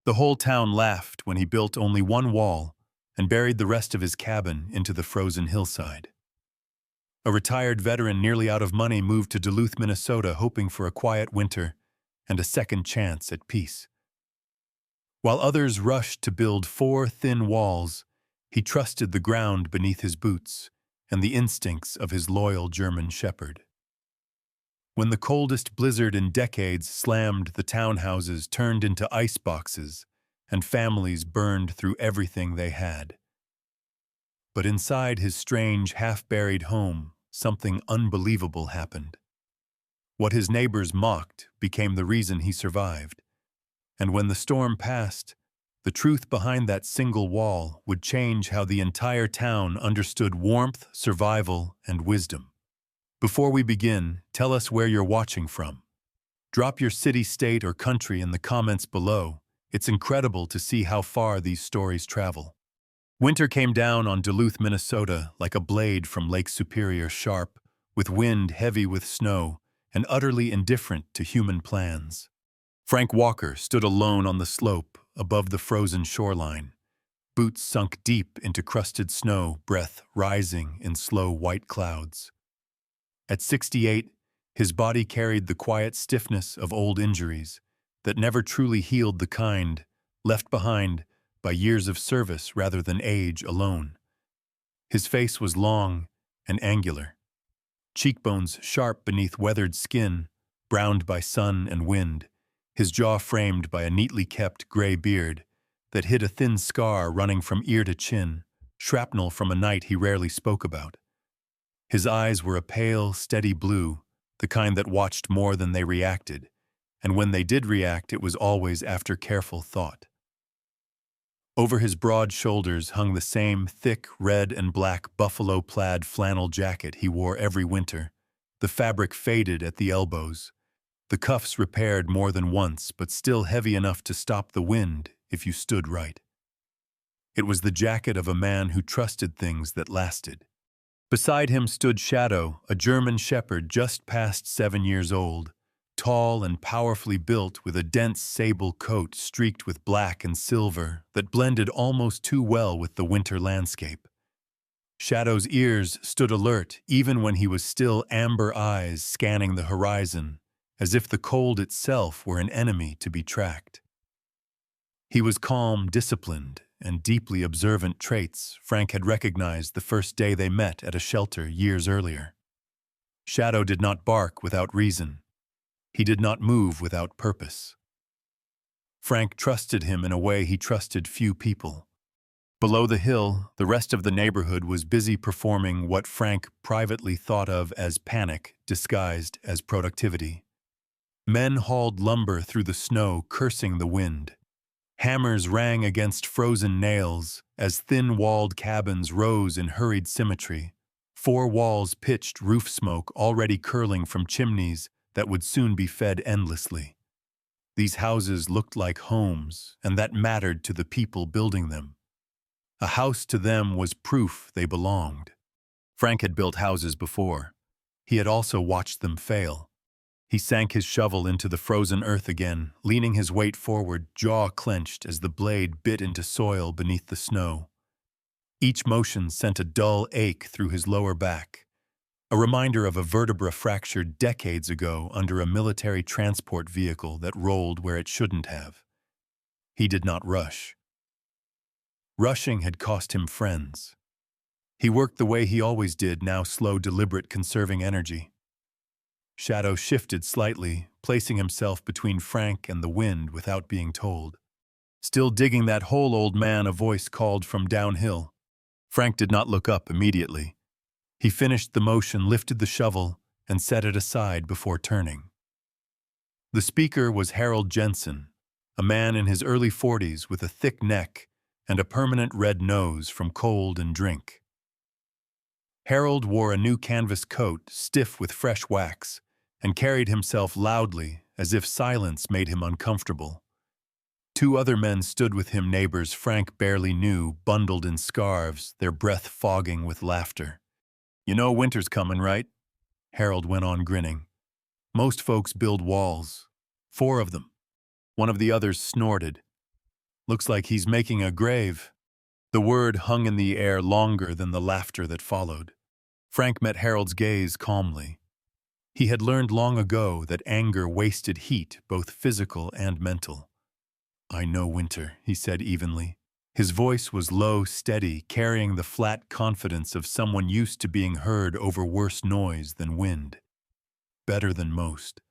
The whole town laughed when he built only one wall and buried the rest of his cabin into the frozen hillside. A retired veteran nearly out of money moved to Duluth, Minnesota, hoping for a quiet winter and a second chance at peace. While others rushed to build 4 thin walls, he trusted the ground beneath his boots and the instincts of his loyal German shepherd. When the coldest blizzard in decades slammed, the townhouses turned into iceboxes and families burned through everything they had. But inside his strange, half-buried home, something unbelievable happened. What his neighbors mocked became the reason he survived. And when the storm passed, the truth behind that single wall would change how the entire town understood warmth, survival, and wisdom. Before we begin, tell us where you're watching from. Drop your city, state, or country in the comments below. It's incredible to see how far these stories travel. Winter came down on Duluth, Minnesota, like a blade from Lake Superior, sharp, with wind heavy with snow, and utterly indifferent to human plans. Frank Walker stood alone on the slope above the frozen shoreline, boots sunk deep into crusted snow, breath rising in slow white clouds. At 68, his body carried the quiet stiffness of old injuries that never truly healed, the kind left behind by years of service rather than age alone. His face was long and angular, cheekbones sharp beneath weathered skin, browned by sun and wind, his jaw framed by a neatly kept gray beard that hid a thin scar running from ear to chin, shrapnel from a night he rarely spoke about. His eyes were a pale, steady blue, the kind that watched more than they reacted, and when they did react, it was always after careful thought. Over his broad shoulders hung the same thick red and black buffalo plaid flannel jacket he wore every winter, the fabric faded at the elbows, the cuffs repaired more than once but still heavy enough to stop the wind if you stood right. It was the jacket of a man who trusted things that lasted. Beside him stood Shadow, a German shepherd just past 7 years old, tall and powerfully built with a dense sable coat streaked with black and silver that blended almost too well with the winter landscape. Shadow's ears stood alert even when he was still amber eyes scanning the horizon, as if the cold itself were an enemy to be tracked. He was calm, disciplined, and deeply observant, traits Frank had recognized the first day they met at a shelter years earlier. Shadow did not bark without reason. He did not move without purpose. Frank trusted him in a way he trusted few people. Below the hill, the rest of the neighborhood was busy performing what Frank privately thought of as panic disguised as productivity. Men hauled lumber through the snow, cursing the wind. Hammers rang against frozen nails as thin-walled cabins rose in hurried symmetry. 4 walls pitched roof smoke already curling from chimneys that would soon be fed endlessly. These houses looked like homes, and that mattered to the people building them. A house to them was proof they belonged. Frank had built houses before. He had also watched them fail. He sank his shovel into the frozen earth again, leaning his weight forward, jaw clenched as the blade bit into soil beneath the snow. Each motion sent a dull ache through his lower back, a reminder of a vertebra fractured decades ago under a military transport vehicle that rolled where it shouldn't have. He did not rush. Rushing had cost him friends. He worked the way he always did, now slow, deliberate, conserving energy. Shadow shifted slightly, placing himself between Frank and the wind without being told. Still digging that hole, old man, a voice called from downhill. Frank did not look up immediately. He finished the motion, lifted the shovel, and set it aside before turning. The speaker was Harold Jensen, a man in his early 40s with a thick neck and a permanent red nose from cold and drink. Harold wore a new canvas coat, stiff with fresh wax, and carried himself loudly as if silence made him uncomfortable. 2 other men stood with him, neighbors Frank barely knew, bundled in scarves, their breath fogging with laughter. "You know winter's coming, right?" Harold went on, grinning. "Most folks build walls. 4 of them." One of the others snorted. Looks like he's making a grave." The word hung in the air longer than the laughter that followed. Frank met Harold's gaze calmly. He had learned long ago that anger wasted heat, both physical and mental. "I know, Winter," he said evenly. His voice was low, steady, carrying the flat confidence of someone used to being heard over worse noise than wind. "Better than most."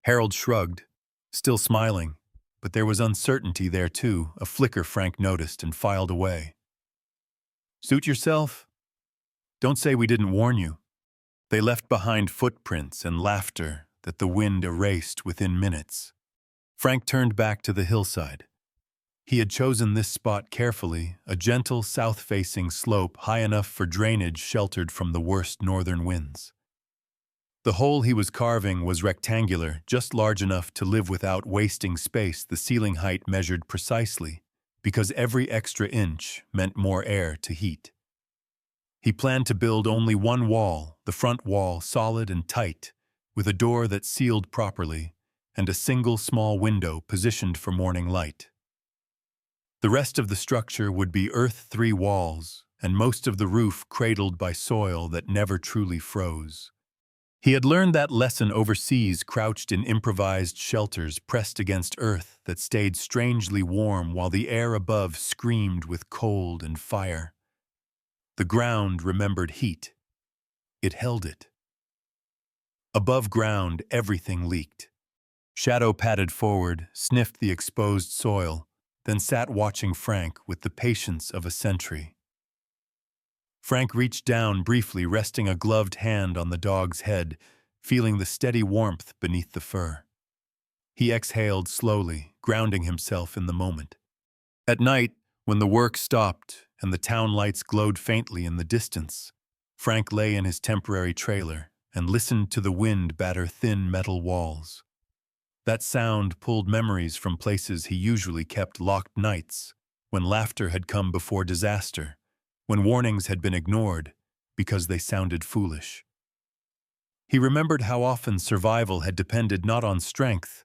Harold shrugged, still smiling, but there was uncertainty there too, a flicker Frank noticed and filed away. "Suit yourself? Don't say we didn't warn you." They left behind footprints and laughter that the wind erased within minutes. Frank turned back to the hillside. He had chosen this spot carefully, a gentle south-facing slope high enough for drainage sheltered from the worst northern winds. The hole he was carving was rectangular, just large enough to live without wasting space. The ceiling height measured precisely, because every extra inch meant more air to heat. He planned to build only one wall, the front wall solid and tight, with a door that sealed properly, and a single small window positioned for morning light. The rest of the structure would be earth 3 walls, and most of the roof cradled by soil that never truly froze. He had learned that lesson overseas, crouched in improvised shelters pressed against earth that stayed strangely warm while the air above screamed with cold and fire. The ground remembered heat. It held it. Above ground, everything leaked. Shadow padded forward, sniffed the exposed soil, then sat watching Frank with the patience of a sentry. Frank reached down briefly, resting a gloved hand on the dog's head, feeling the steady warmth beneath the fur. He exhaled slowly, grounding himself in the moment. At night, when the work stopped and the town lights glowed faintly in the distance, Frank lay in his temporary trailer and listened to the wind batter thin metal walls. That sound pulled memories from places he usually kept locked nights, when laughter had come before disaster, when warnings had been ignored because they sounded foolish. He remembered how often survival had depended not on strength,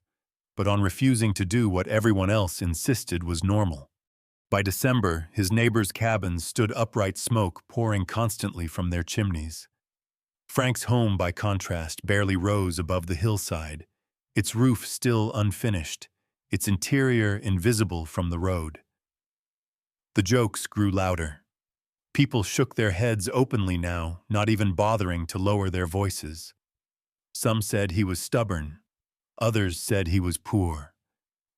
but on refusing to do what everyone else insisted was normal. By December, his neighbors' cabins stood upright, smoke pouring constantly from their chimneys. Frank's home, by contrast, barely rose above the hillside, its roof still unfinished, its interior invisible from the road. The jokes grew louder. People shook their heads openly now, not even bothering to lower their voices. Some said he was stubborn. Others said he was poor.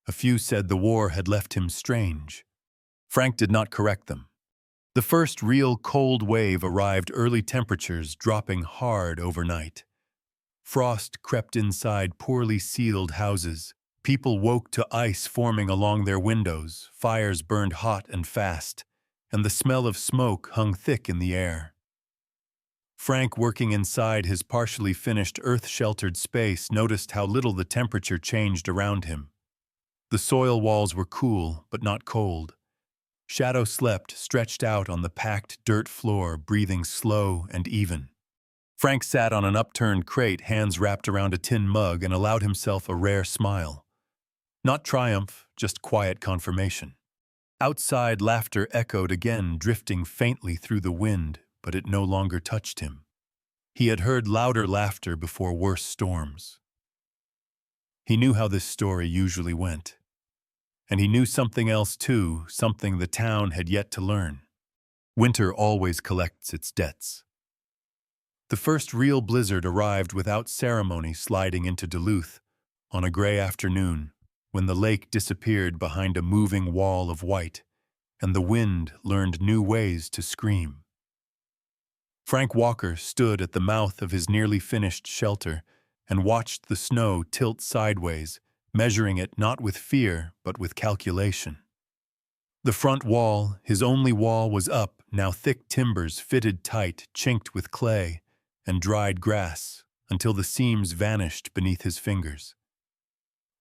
A few said the war had left him strange. Frank did not correct them. The first real cold wave arrived, early temperatures dropping hard overnight. Frost crept inside poorly sealed houses. People woke to ice forming along their windows, fires burned hot and fast, and the smell of smoke hung thick in the air. Frank, working inside his partially finished earth-sheltered space, noticed how little the temperature changed around him. The soil walls were cool, but not cold. Shadow slept, stretched out on the packed dirt floor, breathing slow and even. Frank sat on an upturned crate, hands wrapped around a tin mug, and allowed himself a rare smile. Not triumph, just quiet confirmation. Outside, laughter echoed again, drifting faintly through the wind, but it no longer touched him. He had heard louder laughter before worse storms. He knew how this story usually went. And he knew something else too, something the town had yet to learn. Winter always collects its debts. The first real blizzard arrived without ceremony, sliding into Duluth on a gray afternoon, when the lake disappeared behind a moving wall of white, and the wind learned new ways to scream. Frank Walker stood at the mouth of his nearly finished shelter and watched the snow tilt sideways, measuring it not with fear but with calculation. The front wall, his only wall, was up, now thick timbers fitted tight, chinked with clay and dried grass, until the seams vanished beneath his fingers.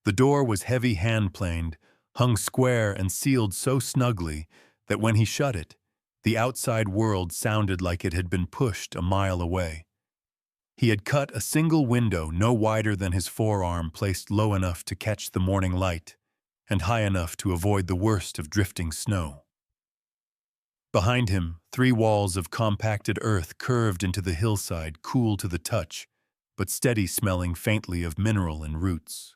The door was heavy hand-planed, hung square and sealed so snugly that when he shut it, the outside world sounded like it had been pushed a mile away. He had cut a single window no wider than his forearm, placed low enough to catch the morning light, and high enough to avoid the worst of drifting snow. Behind him, 3 walls of compacted earth curved into the hillside, cool to the touch, but steady, smelling faintly of mineral and roots.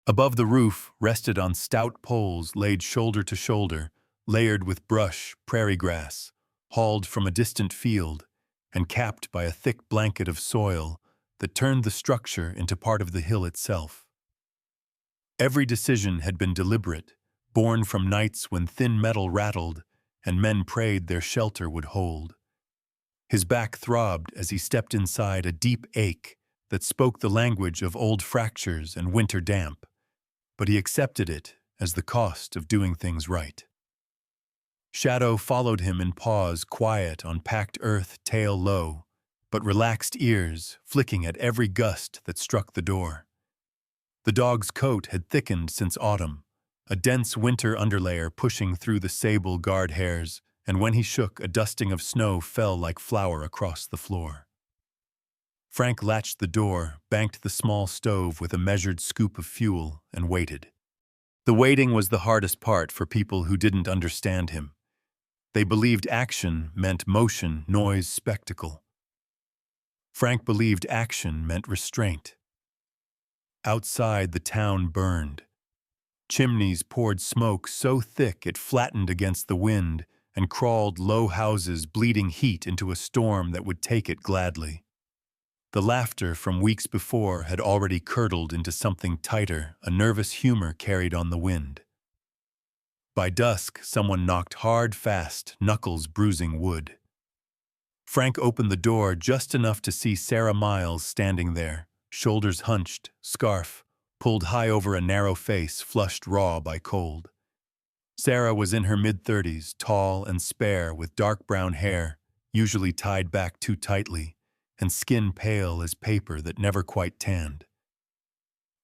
Above the roof, rested on stout poles laid shoulder to shoulder, layered with brush, prairie grass, hauled from a distant field, and capped by a thick blanket of soil that turned the structure into part of the hill itself. Every decision had been deliberate, born from nights when thin metal rattled and men prayed their shelter would hold. His back throbbed as he stepped inside a deep ache that spoke the language of old fractures and winter damp, but he accepted it as the cost of doing things right. Shadow followed him in pause, quiet on packed earth, tail low, but relaxed ears flicking at every gust that struck the door. The dog's coat had thickened since autumn, a dense winter underlayer pushing through the sable guard hairs, and when he shook, a dusting of snow fell like flour across the floor. Frank latched the door, banked the small stove with a measured scoop of fuel, and waited. The waiting was the hardest part for people who didn't understand him. They believed action meant motion, noise, spectacle. Frank believed action meant restraint. Outside, the town burned. Chimneys poured smoke so thick it flattened against the wind and crawled low houses, bleeding heat into a storm that would take it gladly. The laughter from weeks before had already curdled into something tighter, a nervous humor carried on the wind. By dusk, someone knocked hard, fast, knuckles bruising wood. Frank opened the door just enough to see Sarah Miles standing there, shoulders hunched, scarf pulled high over a narrow face flushed raw by cold. Sarah was in her mid-30s, tall and spare with dark brown hair, usually tied back too tightly, and skin pale as paper that never quite tanned.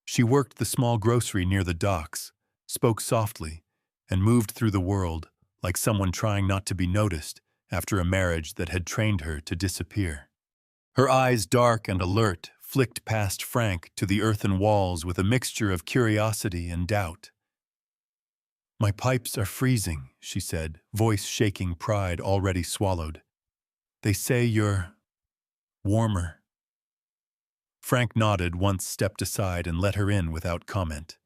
She worked the small grocery near the docks, spoke softly, and moved through the world like someone trying not to be noticed after a marriage that had trained her to disappear. Her eyes, dark and alert, flicked past Frank to the earthen walls with a mixture of curiosity and doubt. "My pipes are freezing," she said, voice shaking, pride already swallowed. "They say you're warmer." Frank nodded, once stepped aside and let her in without comment.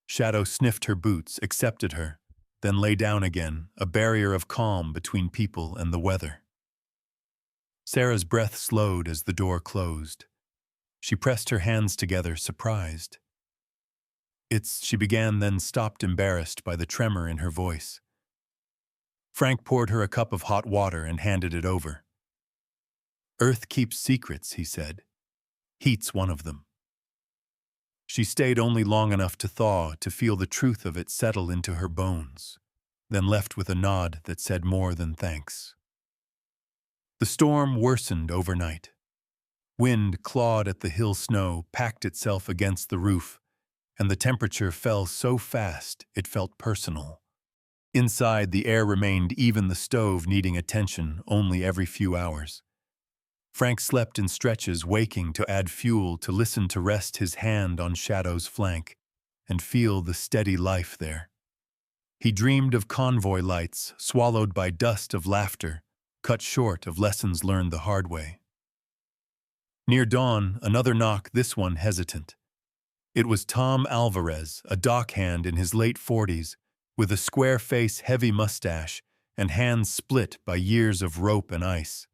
Shadow sniffed her boots, accepted her, then lay down again, a barrier of calm between people and the weather. Sarah's breath slowed as the door closed. She pressed her hands together, surprised. She began, then stopped, embarrassed by the tremor in her voice. Frank poured her a cup of hot water and handed it over. "Earth keeps secrets," he said. "Heat's one of them." She stayed only long enough to thaw, to feel the truth of it settle into her bones, then left with a nod that said more than thanks. The storm worsened overnight. Wind clawed at the hill snow, packed itself against the roof, and the temperature fell so fast it felt personal. Inside, the air remained even, the stove needing attention only every few hours. Frank slept in stretches, waking to add fuel, to listen, to rest his hand on Shadow's flank, and feel the steady life there. He dreamed of convoy lights, swallowed by dust of laughter, cut short of lessons learned the hard way. Near dawn, another knock, this one hesitant. It was Tom Alvarez, a dockhand in his late 40s, with a square face, heavy mustache, and hands split by years of rope and ice.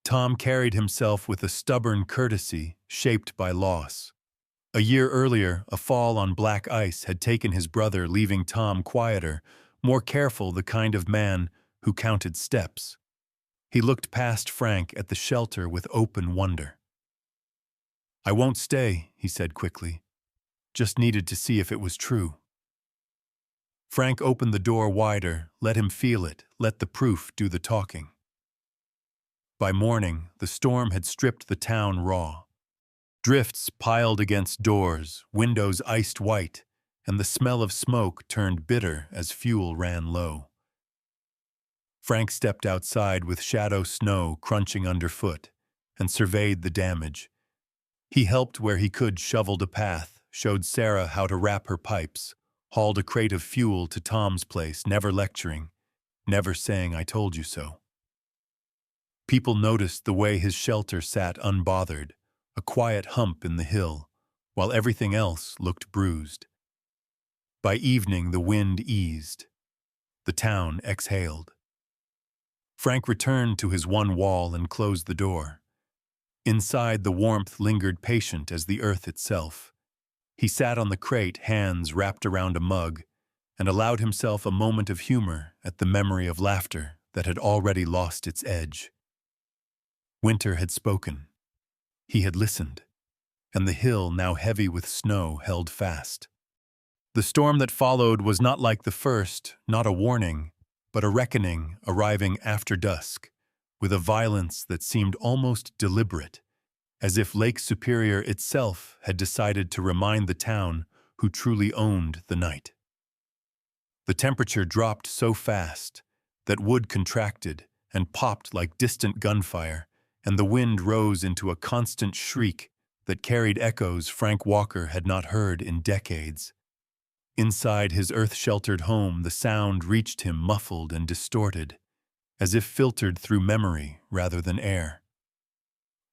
Tom carried himself with a stubborn courtesy shaped by loss. A year earlier, a fall on black ice had taken his brother, leaving Tom quieter, more careful, the kind of man who counted steps. He looked past Frank at the shelter with open wonder. "I won't stay," he said quickly. "Just needed to see if it was true." Frank opened the door wider, let him feel it, let the proof do the talking. By morning, the storm had stripped the town raw. Drifts piled against doors, windows iced white, and the smell of smoke turned bitter as fuel ran low. Frank stepped outside with shadow snow crunching underfoot and surveyed the damage. He helped where he could, shoveled a path, showed Sarah how to wrap her pipes, hauled a crate of fuel to Tom's place, never lecturing, never saying I told you so. People noticed the way his shelter sat unbothered, a quiet hump in the hill, while everything else looked bruised. By evening the wind eased. The town exhaled. Frank returned to his one wall and closed the door. Inside, the warmth lingered patient as the earth itself. He sat on the crate, hands wrapped around a mug, and allowed himself a moment of humor at the memory of laughter that had already lost its edge. Winter had spoken. He had listened, and the hill, now heavy with snow, held fast. The storm that followed was not like the first, not a warning, but a reckoning arriving after dusk, with a violence that seemed almost deliberate, as if Lake Superior itself had decided to remind the town who truly owned the night. The temperature dropped so fast that wood contracted and popped like distant gunfire, and the wind rose into a constant shriek that carried echoes Frank Walker had not heard in decades. Inside his earth-sheltered home, the sound reached him muffled and distorted, as if filtered through memory rather than air.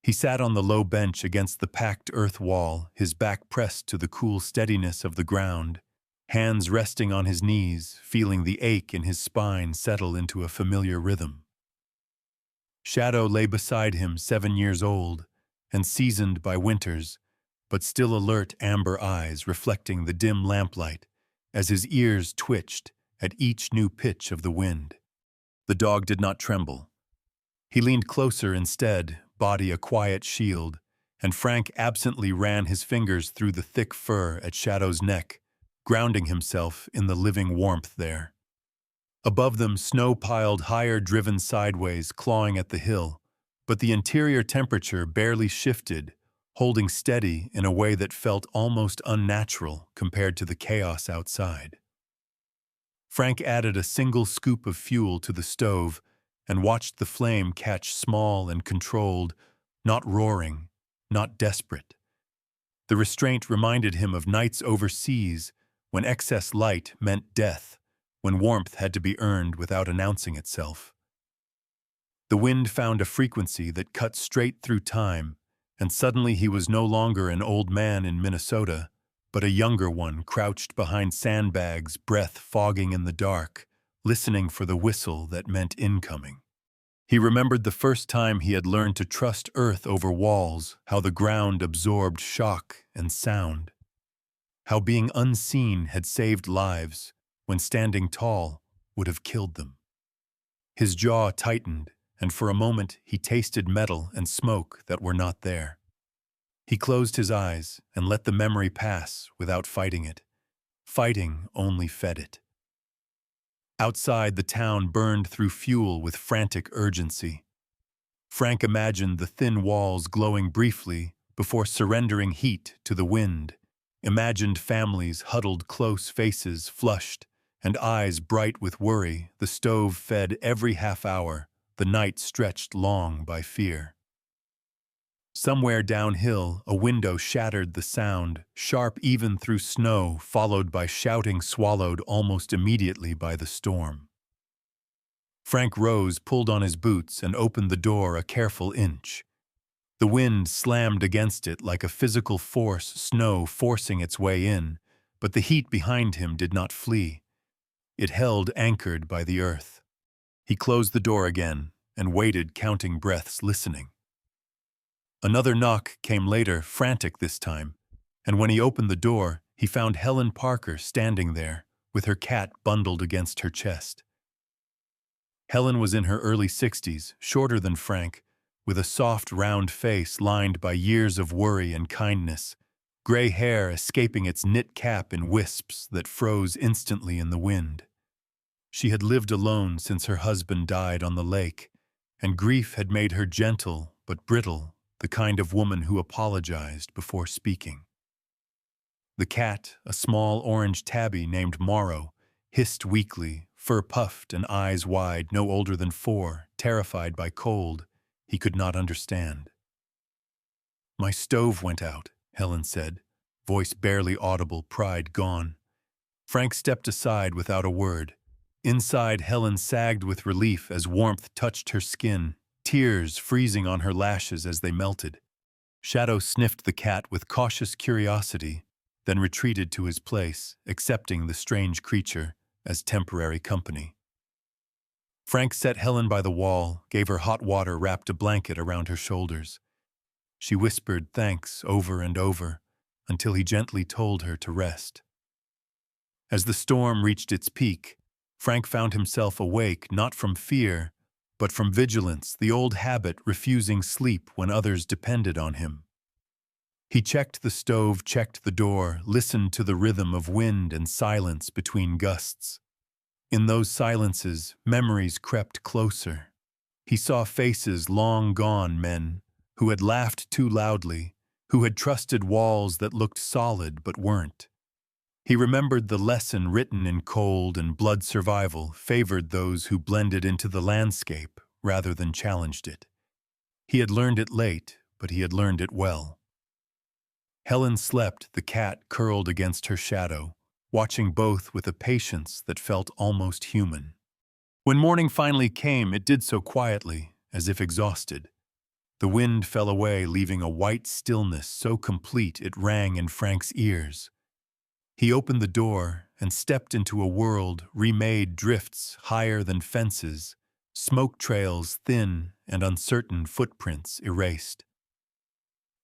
He sat on the low bench against the packed earth wall, his back pressed to the cool steadiness of the ground, hands resting on his knees, feeling the ache in his spine settle into a familiar rhythm. Shadow lay beside him, 7 years old, and seasoned by winters, but still alert amber eyes reflecting the dim lamplight as his ears twitched at each new pitch of the wind. The dog did not tremble. He leaned closer instead, body a quiet shield, and Frank absently ran his fingers through the thick fur at Shadow's neck, grounding himself in the living warmth there. Above them, snow piled higher, driven sideways, clawing at the hill, but the interior temperature barely shifted, holding steady in a way that felt almost unnatural compared to the chaos outside. Frank added a single scoop of fuel to the stove and watched the flame catch small and controlled, not roaring, not desperate. The restraint reminded him of nights overseas when excess light meant death, when warmth had to be earned without announcing itself. The wind found a frequency that cut straight through time, and suddenly he was no longer an old man in Minnesota, but a younger one crouched behind sandbags, breath fogging in the dark, listening for the whistle that meant incoming. He remembered the first time he had learned to trust earth over walls, how the ground absorbed shock and sound, how being unseen had saved lives when standing tall would have killed them. His jaw tightened, and for a moment he tasted metal and smoke that were not there. He closed his eyes and let the memory pass without fighting it. Fighting only fed it. Outside, the town burned through fuel with frantic urgency. Frank imagined the thin walls glowing briefly before surrendering heat to the wind, imagined families huddled close, faces flushed, and eyes bright with worry. The stove fed every half hour, the night stretched long by fear. Somewhere downhill, a window shattered the sound, sharp even through snow, followed by shouting swallowed almost immediately by the storm. Frank rose, pulled on his boots, and opened the door a careful inch. The wind slammed against it like a physical force, snow forcing its way in, but the heat behind him did not flee. It held anchored by the earth. He closed the door again and waited, counting breaths, listening. Another knock came later, frantic this time, and when he opened the door, he found Helen Parker standing there, with her cat bundled against her chest. Helen was in her early 60s, shorter than Frank, with a soft, round face lined by years of worry and kindness, gray hair escaping its knit cap in wisps that froze instantly in the wind. She had lived alone since her husband died on the lake, and grief had made her gentle but brittle, the kind of woman who apologized before speaking. The cat, a small orange tabby named Morrow, hissed weakly, fur puffed and eyes wide, no older than 4, terrified by cold. He could not understand. "My stove went out," Helen said, voice barely audible, pride gone. Frank stepped aside without a word. Inside, Helen sagged with relief as warmth touched her skin, tears freezing on her lashes as they melted. Shadow sniffed the cat with cautious curiosity, then retreated to his place, accepting the strange creature as temporary company. Frank set Helen by the wall, gave her hot water, wrapped a blanket around her shoulders. She whispered thanks over and over, until he gently told her to rest. As the storm reached its peak, Frank found himself awake not from fear, but from vigilance, the old habit refusing sleep when others depended on him. He checked the stove, checked the door, listened to the rhythm of wind and silence between gusts. In those silences, memories crept closer. He saw faces long gone, men who had laughed too loudly, who had trusted walls that looked solid but weren't. He remembered the lesson written in cold and blood: survival favored those who blended into the landscape rather than challenged it. He had learned it late, but he had learned it well. Helen slept, the cat curled against her shadow, watching both with a patience that felt almost human. When morning finally came, it did so quietly, as if exhausted. The wind fell away, leaving a white stillness so complete it rang in Frank's ears. He opened the door and stepped into a world remade: drifts higher than fences, smoke trails thin and uncertain, footprints erased.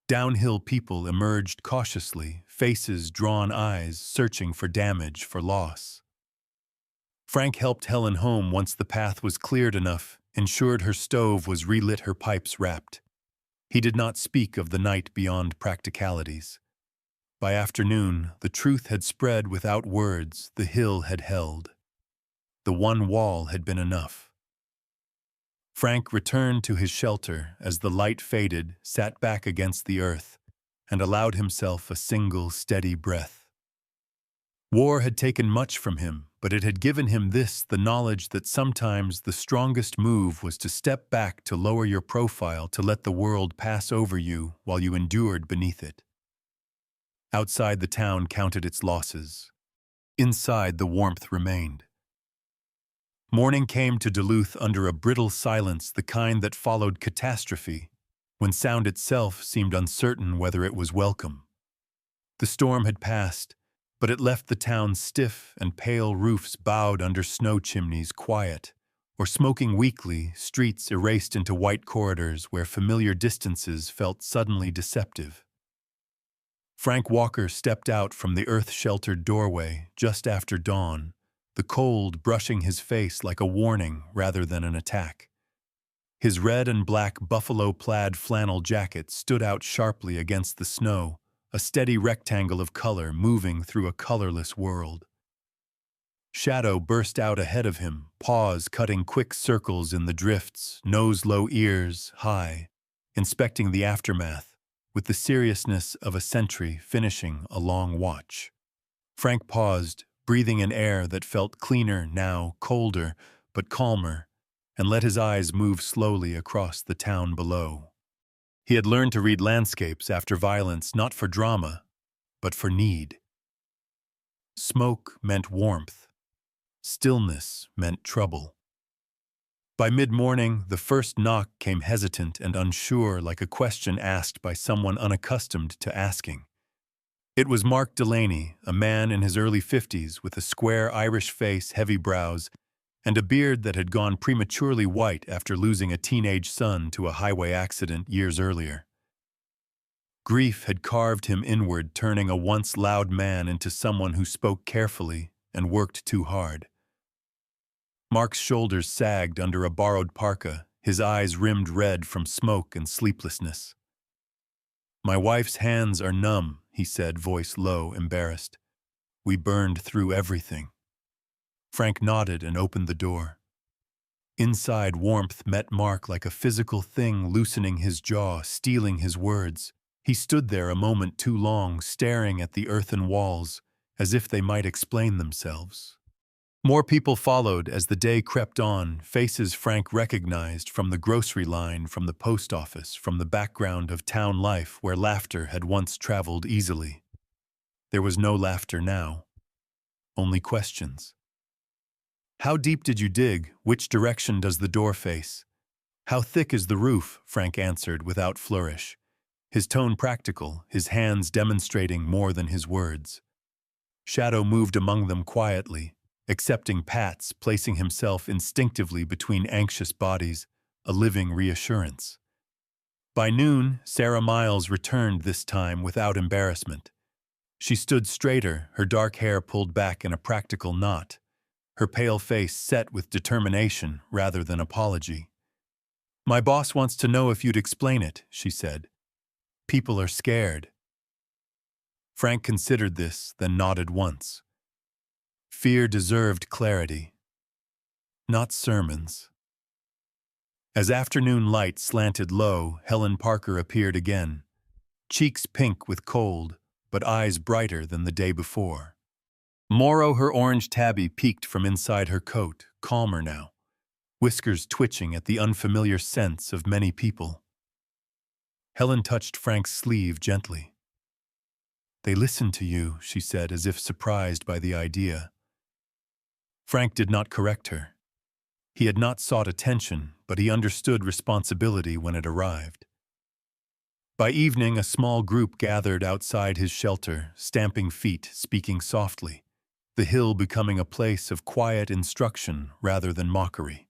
Downhill people emerged cautiously, faces drawn, eyes searching for damage, for loss. Frank helped Helen home once the path was cleared enough, ensured her stove was relit, her pipes wrapped. He did not speak of the night beyond practicalities. By afternoon, the truth had spread without words. The hill had held. The one wall had been enough. Frank returned to his shelter as the light faded, sat back against the earth, and allowed himself a single steady breath. War had taken much from him, but it had given him this: the knowledge that sometimes the strongest move was to step back, to lower your profile, to let the world pass over you while you endured beneath it. Outside, the town counted its losses. Inside, the warmth remained. Morning came to Duluth under a brittle silence, the kind that followed catastrophe, when sound itself seemed uncertain whether it was welcome. The storm had passed, but it left the town stiff and pale, roofs bowed under snow chimneys, quiet, or smoking weakly, streets erased into white corridors where familiar distances felt suddenly deceptive. Frank Walker stepped out from the earth-sheltered doorway just after dawn, the cold brushing his face like a warning rather than an attack. His red and black buffalo plaid flannel jacket stood out sharply against the snow, a steady rectangle of color moving through a colorless world. Shadow burst out ahead of him, paws cutting quick circles in the drifts, nose low, ears high, inspecting the aftermath with the seriousness of a sentry finishing a long watch. Frank paused, breathing in air that felt cleaner now, colder, but calmer, and let his eyes move slowly across the town below. He had learned to read landscapes after violence, not for drama, but for need. Smoke meant warmth. Stillness meant trouble. By mid-morning, the first knock came hesitant and unsure, like a question asked by someone unaccustomed to asking. It was Mark Delaney, a man in his early 50s with a square Irish face, heavy brows, and a beard that had gone prematurely white after losing a teenage son to a highway accident years earlier. Grief had carved him inward, turning a once loud man into someone who spoke carefully and worked too hard. Mark's shoulders sagged under a borrowed parka, his eyes rimmed red from smoke and sleeplessness. "My wife's hands are numb," he said, voice low, embarrassed. "We burned through everything." Frank nodded and opened the door. Inside, warmth met Mark like a physical thing, loosening his jaw, stealing his words. He stood there a moment too long, staring at the earthen walls, as if they might explain themselves. More people followed as the day crept on, faces Frank recognized from the grocery line, from the post office, from the background of town life where laughter had once traveled easily. There was no laughter now. only questions. "How deep did you dig? Which direction does the door face?" "How thick is the roof?" Frank answered without flourish, his tone practical, his hands demonstrating more than his words. Shadow moved among them quietly, accepting pats, placing himself instinctively between anxious bodies, a living reassurance. By noon, Sarah Miles returned this time without embarrassment. She stood straighter, her dark hair pulled back in a practical knot, her pale face set with determination rather than apology. "My boss wants to know if you'd explain it," she said. "People are scared." Frank considered this, then nodded once. Fear deserved clarity, not sermons. As afternoon light slanted low, Helen Parker appeared again, cheeks pink with cold, but eyes brighter than the day before. Morrow, her orange tabby peeked from inside her coat, calmer now, whiskers twitching at the unfamiliar scents of many people. Helen touched Frank's sleeve gently. "They listen to you," she said, as if surprised by the idea. Frank did not correct her. He had not sought attention, but he understood responsibility when it arrived. By evening, a small group gathered outside his shelter, stamping feet, speaking softly, the hill becoming a place of quiet instruction rather than mockery.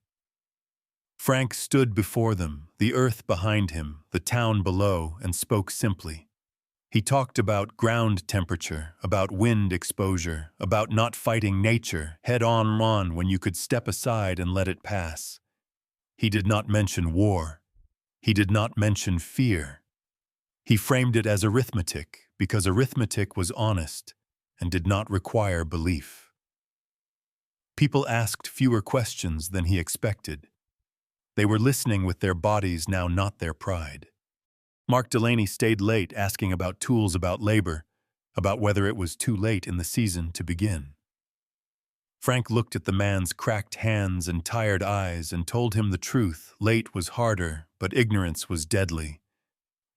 Frank stood before them, the earth behind him, the town below, and spoke simply. He talked about ground temperature, about wind exposure, about not fighting nature head-on when you could step aside and let it pass. He did not mention war. He did not mention fear. He framed it as arithmetic, because arithmetic was honest and did not require belief. People asked fewer questions than he expected. They were listening with their bodies now, not their pride. Mark Delaney stayed late asking about tools, about labor, about whether it was too late in the season to begin. Frank looked at the man's cracked hands and tired eyes and told him the truth. Late was harder, but ignorance was deadly.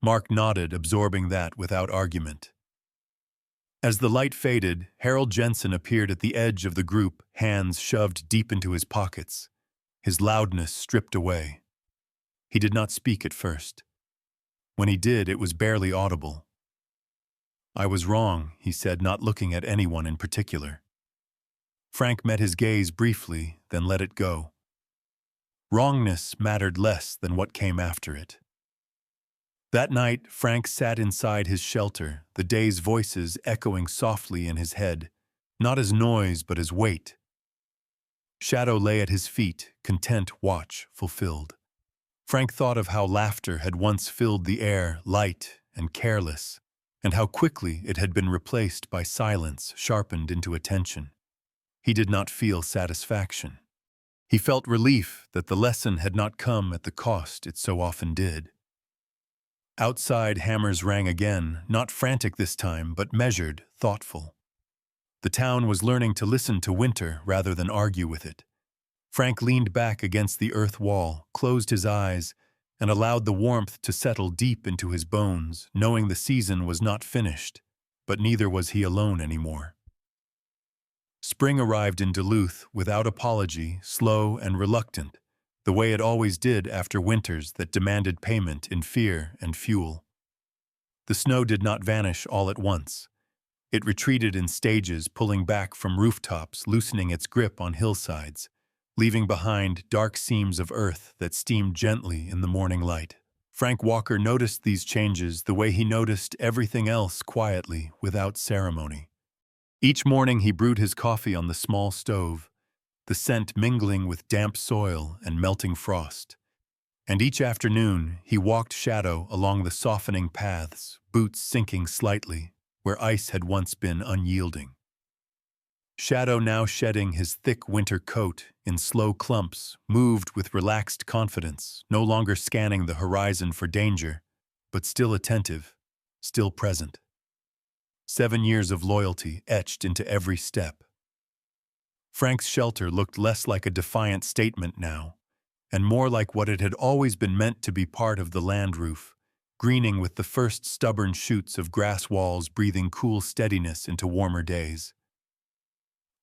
Mark nodded, absorbing that without argument. As the light faded, Harold Jensen appeared at the edge of the group, hands shoved deep into his pockets, his loudness stripped away. He did not speak at first. When he did, it was barely audible. "I was wrong," he said, not looking at anyone in particular. Frank met his gaze briefly, then let it go. Wrongness mattered less than what came after it. That night, Frank sat inside his shelter, the day's voices echoing softly in his head, not as noise but as weight. Shadow lay at his feet, content, watch, fulfilled. Frank thought of how laughter had once filled the air, light and careless, and how quickly it had been replaced by silence sharpened into attention. He did not feel satisfaction. He felt relief that the lesson had not come at the cost it so often did. Outside, hammers rang again, not frantic this time, but measured, thoughtful. The town was learning to listen to winter rather than argue with it. Frank leaned back against the earth wall, closed his eyes, and allowed the warmth to settle deep into his bones, knowing the season was not finished, but neither was he alone anymore. Spring arrived in Duluth without apology, slow and reluctant, the way it always did after winters that demanded payment in fear and fuel. The snow did not vanish all at once. It retreated in stages, pulling back from rooftops, loosening its grip on hillsides, leaving behind dark seams of earth that steamed gently in the morning light. Frank Walker noticed these changes the way he noticed everything else, quietly, without ceremony. Each morning he brewed his coffee on the small stove, the scent mingling with damp soil and melting frost. And each afternoon he walked shadow along the softening paths, boots sinking slightly, where ice had once been unyielding. Shadow, now shedding his thick winter coat in slow clumps, moved with relaxed confidence, no longer scanning the horizon for danger, but still attentive, still present. 7 years of loyalty etched into every step. Frank's shelter looked less like a defiant statement now, and more like what it had always been meant to be, part of the land roof, greening with the first stubborn shoots of grass walls, breathing cool steadiness into warmer days.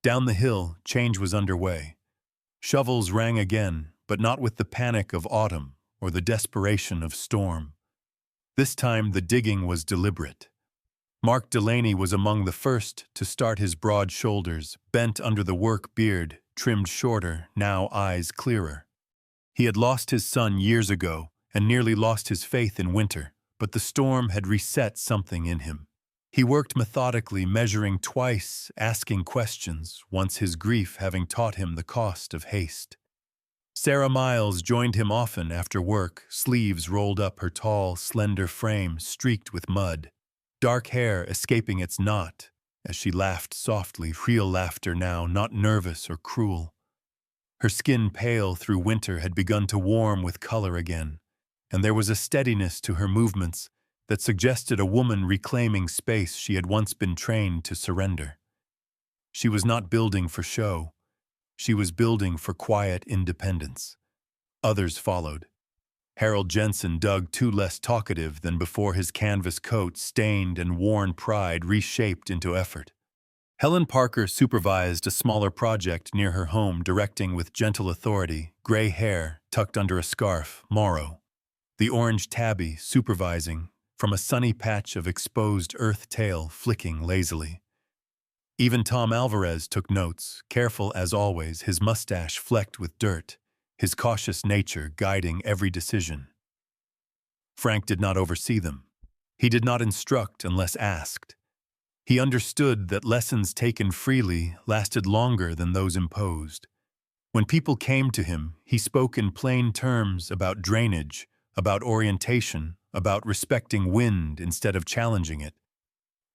Down the hill, change was underway. Shovels rang again, but not with the panic of autumn or the desperation of storm. This time the digging was deliberate. Mark Delaney was among the first to start, his broad shoulders, bent under the work beard, trimmed shorter, now eyes clearer. He had lost his son years ago and nearly lost his faith in winter, but the storm had reset something in him. He worked methodically, measuring twice, asking questions, once his grief having taught him the cost of haste. Sarah Miles joined him often after work, sleeves rolled up her tall, slender frame streaked with mud, dark hair escaping its knot as she laughed softly, real laughter now, not nervous or cruel. Her skin, pale through winter, had begun to warm with color again, and there was a steadiness to her movements that suggested a woman reclaiming space she had once been trained to surrender. She was not building for show. She was building for quiet independence. Others followed. Harold Jensen dug too less talkative than before, his canvas coat, stained and worn pride reshaped into effort. Helen Parker supervised a smaller project near her home, directing with gentle authority, gray hair tucked under a scarf, Morrow. The orange tabby supervising, from a sunny patch of exposed earth tail flicking lazily. Even Tom Alvarez took notes, careful as always, his mustache flecked with dirt, his cautious nature guiding every decision. Frank did not oversee them. He did not instruct unless asked. He understood that lessons taken freely lasted longer than those imposed. When people came to him, he spoke in plain terms about drainage, about orientation, about respecting wind instead of challenging it.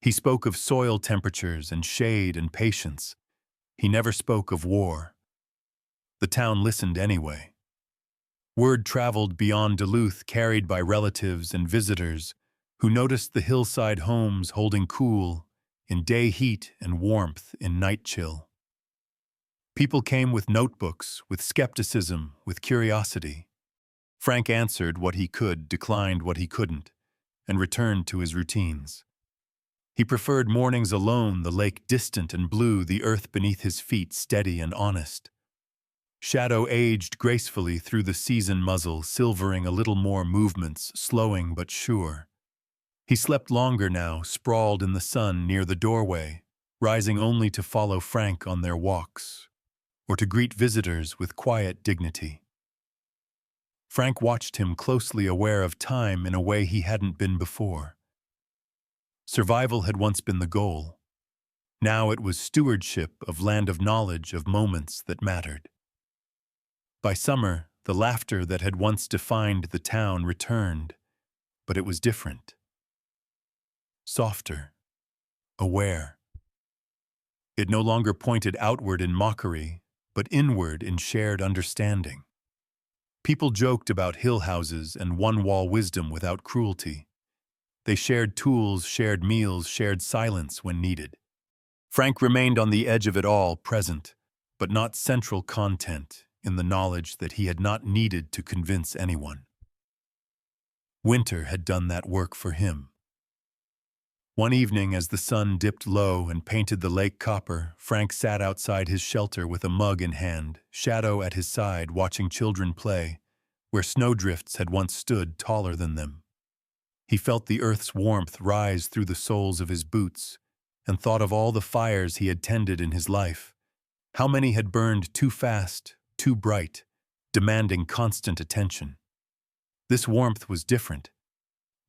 He spoke of soil temperatures and shade and patience. He never spoke of war. The town listened anyway. Word traveled beyond Duluth, carried by relatives and visitors who noticed the hillside homes holding cool in day heat and warmth in night chill. People came with notebooks, with skepticism, with curiosity. Frank answered what he could, declined what he couldn't, and returned to his routines. He preferred mornings alone, the lake distant and blue, the earth beneath his feet steady and honest. Shadow aged gracefully through the season muzzle, silvering a little more movements, slowing but sure. He slept longer now, sprawled in the sun near the doorway, rising only to follow Frank on their walks, or to greet visitors with quiet dignity. Frank watched him closely, aware of time in a way he hadn't been before. Survival had once been the goal. Now it was stewardship of land, of knowledge, of moments that mattered. By summer, the laughter that had once defined the town returned, but it was different. Softer, aware. It no longer pointed outward in mockery, but inward in shared understanding. People joked about hill houses and one-wall wisdom without cruelty. They shared tools, shared meals, shared silence when needed. Frank remained on the edge of it all, present, but not central content, in the knowledge that he had not needed to convince anyone. Winter had done that work for him. One evening, as the sun dipped low and painted the lake copper, Frank sat outside his shelter with a mug in hand, shadow at his side, watching children play, where snowdrifts had once stood taller than them. He felt the earth's warmth rise through the soles of his boots and thought of all the fires he had tended in his life. How many had burned too fast, too bright, demanding constant attention. This warmth was different.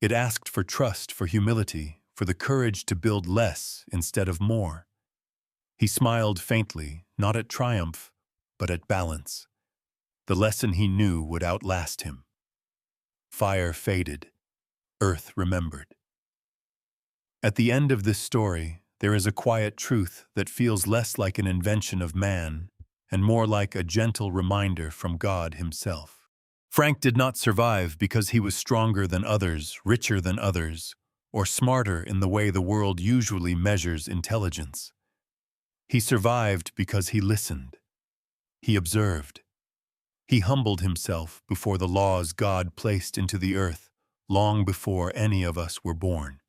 It asked for trust, for humility, for the courage to build less instead of more. He smiled faintly, not at triumph, but at balance. The lesson he knew would outlast him. Fire faded. Earth remembered. At the end of this story, there is a quiet truth that feels less like an invention of man and more like a gentle reminder from God himself. Frank did not survive because he was stronger than others, richer than others, or smarter in the way the world usually measures intelligence. He survived because he listened. He observed. He humbled himself before the laws God placed into the earth long before any of us were born.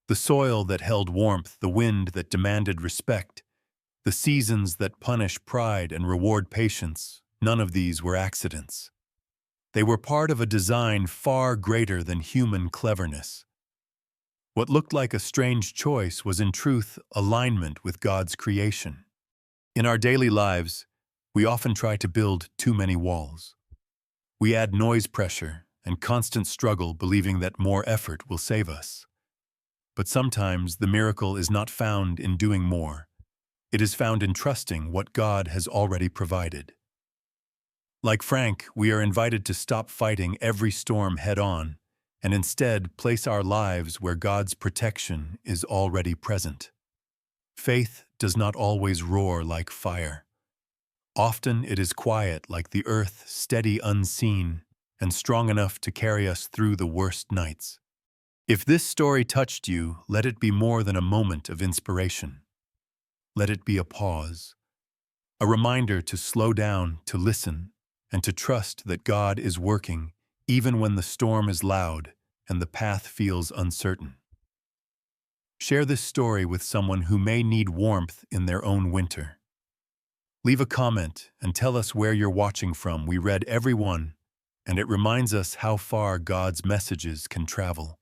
The soil that held warmth, the wind that demanded respect, The seasons that punish pride and reward patience, none of these were accidents. They were part of a design far greater than human cleverness. What looked like a strange choice was in truth alignment with God's creation. In our daily lives, we often try to build too many walls. We add noise pressure and constant struggle, believing that more effort will save us. But sometimes the miracle is not found in doing more. It is found in trusting what God has already provided. Like Frank, we are invited to stop fighting every storm head-on and instead place our lives where God's protection is already present. Faith does not always roar like fire. Often it is quiet like the earth, steady unseen, and strong enough to carry us through the worst nights. If this story touched you, let it be more than a moment of inspiration. Let it be a pause, a reminder to slow down, to listen, and to trust that God is working even when the storm is loud and the path feels uncertain. Share this story with someone who may need warmth in their own winter. Leave a comment and tell us where you're watching from. We read every one, and it reminds us how far God's messages can travel.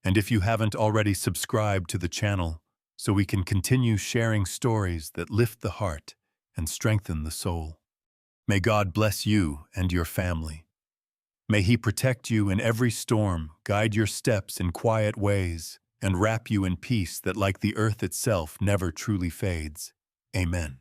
And if you haven't already subscribed to the channel, so we can continue sharing stories that lift the heart and strengthen the soul. May God bless you and your family. May He protect you in every storm, guide your steps in quiet ways, and wrap you in peace that, like the earth itself, never truly fades. Amen.